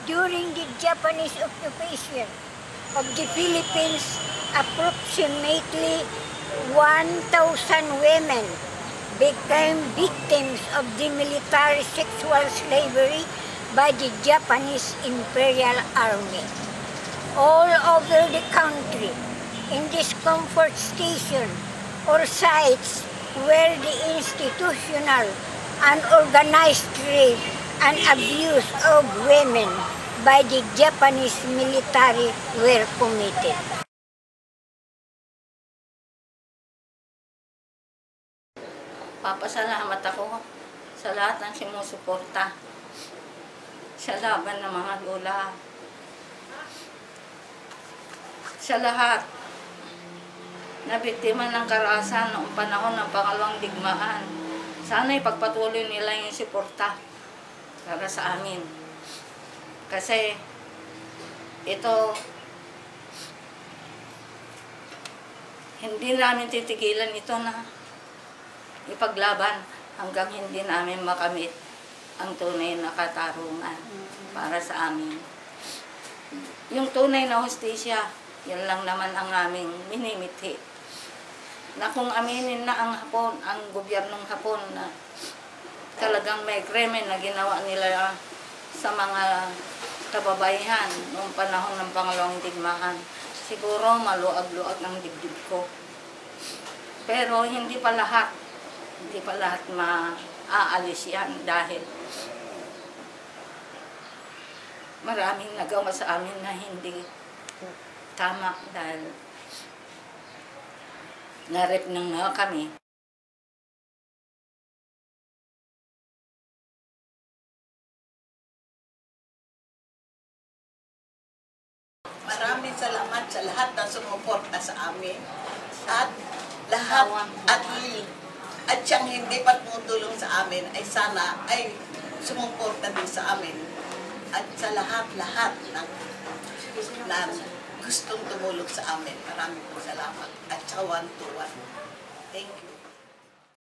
During the Japanese occupation of the Philippines, approximately 1,000 women became victims of the military sexual slavery by the Japanese Imperial Army. All over the country, in this comfort station or sites where the institutional and organized rape and abuse of women by the Japanese military were committed. Papasalamat ako sa lahat ng sumusuporta sa laban ng mga lola. Sa lahat na biktima ng karahasan noong panahon ng pangalawang digmaan. Sana ipagpatuloy nila yung suporta para sa amin. Kasi ito, hindi namin titigilan ito na ipaglaban hanggang hindi namin makamit ang tunay na katarungan para sa amin. Yung tunay na hustisya, yan lang naman ang aming minimithi. Na kung aminin na ang Hapon, ang gobyernong Hapon na talagang may krimen na ginawa nila sa mga kababaihan noong panahon ng pangalawang digmaan, siguro maluag-luag ng dibdib ko. Pero hindi pa lahat maaalis yan dahil maraming nagawa sa amin na hindi tama dahil narip nang kami. Maraming salamat sa lahat ng sumuporta sa amin at siyang hindi pa tumutulong sa amin ay sana ay sumuporta din sa amin at sa lahat ng gustong tumulong sa amin. Maraming salamat at sa 1-to-1. Thank you.